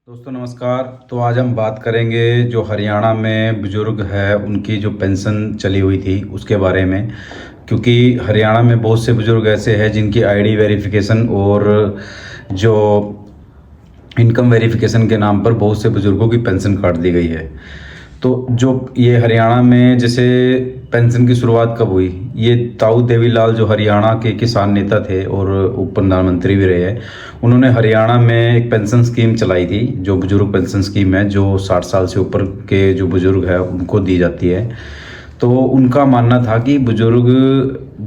दोस्तों नमस्कार। तो आज हम बात करेंगे जो हरियाणा में बुज़ुर्ग है उनकी जो पेंशन चली हुई थी उसके बारे में, क्योंकि हरियाणा में बहुत से बुज़ुर्ग ऐसे हैं जिनकी आईडी वेरिफिकेशन और जो इनकम वेरिफिकेशन के नाम पर बहुत से बुज़ुर्गों की पेंशन काट दी गई है। तो जो ये हरियाणा में जैसे पेंशन की शुरुआत कब हुई, ये ताऊ देवीलाल जो हरियाणा के किसान नेता थे और उप प्रधानमंत्री भी रहे हैं, उन्होंने हरियाणा में एक पेंशन स्कीम चलाई थी जो बुजुर्ग पेंशन स्कीम है, जो 60 साल से ऊपर के जो बुजुर्ग है उनको दी जाती है। तो उनका मानना था कि बुजुर्ग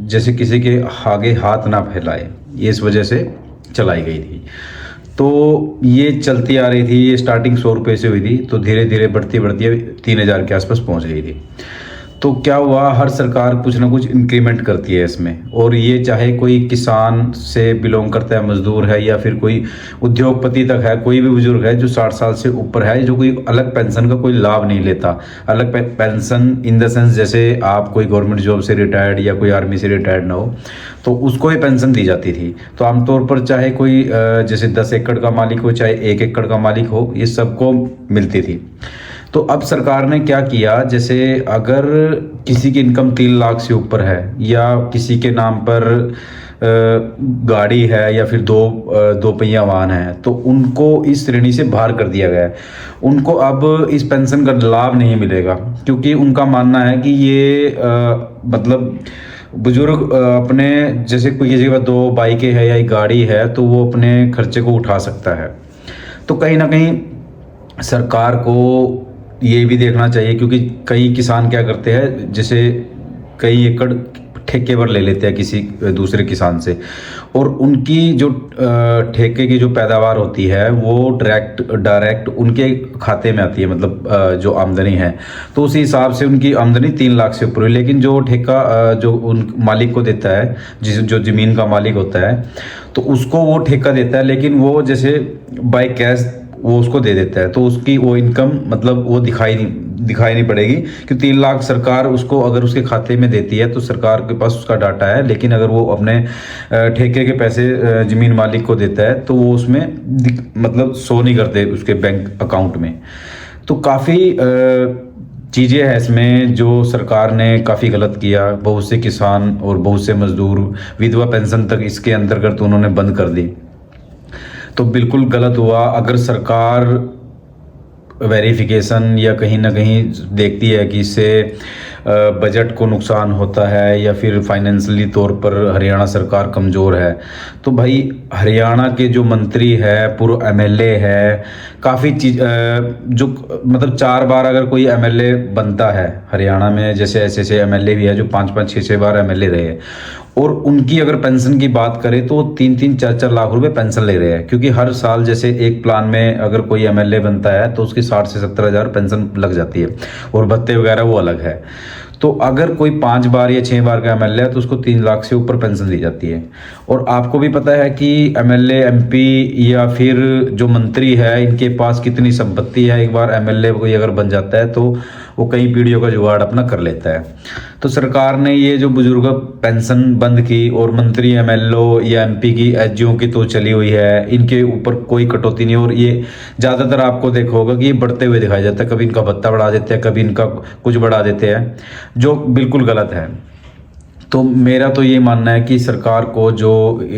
जैसे किसी के आगे हाथ ना फैलाए, ये इस वजह से चलाई गई थी। तो ये चलती आ रही थी, ये स्टार्टिंग 100 रुपये से हुई थी, तो धीरे धीरे बढ़ती बढ़ती 3000 के आसपास पहुंच गई थी। तो क्या हुआ, हर सरकार कुछ ना कुछ इंक्रीमेंट करती है इसमें, और ये चाहे कोई किसान से बिलोंग करता है, मजदूर है, या फिर कोई उद्योगपति तक है, कोई भी बुजुर्ग है जो 60 साल से ऊपर है, जो कोई अलग पेंशन का कोई लाभ नहीं लेता। अलग पेंशन इन द सेंस जैसे आप कोई गवर्नमेंट जॉब से रिटायर्ड या कोई आर्मी से रिटायर्ड ना हो तो उसको ही पेंशन दी जाती थी। तो आमतौर पर चाहे कोई जैसे 10 एकड़ का मालिक हो, चाहे 1 एकड़ का मालिक हो, ये सबको मिलती थी। तो अब सरकार ने क्या किया, जैसे अगर किसी की इनकम 3 लाख से ऊपर है या किसी के नाम पर गाड़ी है या फिर दो पहिया वाहन है, तो उनको इस श्रेणी से बाहर कर दिया गया है। उनको अब इस पेंशन का लाभ नहीं मिलेगा, क्योंकि उनका मानना है कि ये मतलब बुजुर्ग अपने जैसे कोई किसी के पास 2 बाइकें है या एक गाड़ी है तो वो अपने खर्चे को उठा सकता है। तो कहीं ना कहीं सरकार को ये भी देखना चाहिए, क्योंकि कई किसान क्या करते हैं, जैसे कई एकड़ ठेके पर ले लेते हैं किसी दूसरे किसान से, और उनकी जो ठेके की जो पैदावार होती है वो डायरेक्ट उनके खाते में आती है, मतलब जो आमदनी है, तो उसी हिसाब से उनकी आमदनी 3 लाख से ऊपर हुई। लेकिन जो ठेका जो उन मालिक को देता है, जो ज़मीन का मालिक होता है, तो उसको वो ठेका देता है, लेकिन वो जैसे बाय कैश वो उसको दे देता है, तो उसकी वो इनकम मतलब वो दिखाई नहीं पड़ेगी, कि 3 लाख सरकार उसको अगर उसके खाते में देती है तो सरकार के पास उसका डाटा है। लेकिन अगर वो अपने ठेके के पैसे ज़मीन मालिक को देता है तो वो उसमें मतलब शो नहीं करते उसके बैंक अकाउंट में। तो काफ़ी चीज़ें हैं इसमें जो सरकार ने काफ़ी गलत किया। बहुत से किसान और बहुत से मजदूर विधवा पेंशन तक इसके अंतर्गत उन्होंने बंद कर दी, तो बिल्कुल गलत हुआ। अगर सरकार वेरिफिकेशन या कहीं ना कहीं देखती है कि इससे बजट को नुकसान होता है या फिर फाइनेंशियली तौर पर हरियाणा सरकार कमज़ोर है, तो भाई हरियाणा के जो मंत्री है, पूर्व एमएलए है, काफ़ी चीज़ जो मतलब 4 बार अगर कोई एमएलए बनता है हरियाणा में, जैसे ऐसे एमएलए भी है जो 5-5, 6-6 बार एमएलए रहे हैं, और उनकी अगर पेंशन की बात करें तो 3-3, 4-4 लाख रुपए पेंशन ले रहे हैं, क्योंकि हर साल जैसे एक प्लान में अगर कोई एमएलए बनता है तो उसकी 60 से 70 हज़ार पेंशन लग जाती है, और भत्ते वगैरह वो अलग है। तो अगर कोई 5 बार या 6 बार का एमएलए है तो उसको 3 लाख से ऊपर पेंशन दी जाती है। और आपको भी पता है कि एमएलए, एमपी या फिर जो मंत्री है, इनके पास कितनी संपत्ति है। एक बार एमएलए कोई अगर बन जाता है तो वो कई पीढ़ियों का जुगाड़ अपना कर लेता है। तो सरकार ने ये जो बुजुर्ग पेंशन बंद की, और मंत्री, एमएलए या एमपी की एसजीओ की तो चली हुई है, इनके ऊपर कोई कटौती नहीं। और ये ज़्यादातर आपको देखा होगा कि ये बढ़ते हुए दिखाया जाता है, कभी इनका भत्ता बढ़ा देते हैं, कभी इनका कुछ बढ़ा देते हैं, जो बिल्कुल गलत है। तो मेरा तो ये मानना है कि सरकार को जो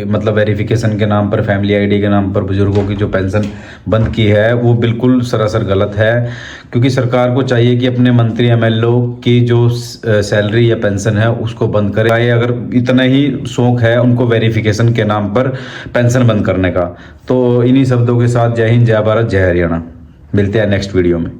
मतलब वेरिफिकेशन के नाम पर, फैमिली आईडी के नाम पर बुजुर्गों की जो पेंशन बंद की है वो बिल्कुल सरासर गलत है, क्योंकि सरकार को चाहिए कि अपने मंत्री, एमएलए की जो सैलरी या पेंशन है उसको बंद करे। अगर इतना ही शौक है उनको वेरिफिकेशन के नाम पर पेंशन बंद करने का। तो इन्हीं शब्दों के साथ जय हिंद, जय भारत, जय हरियाणा। मिलते हैं नेक्स्ट वीडियो में।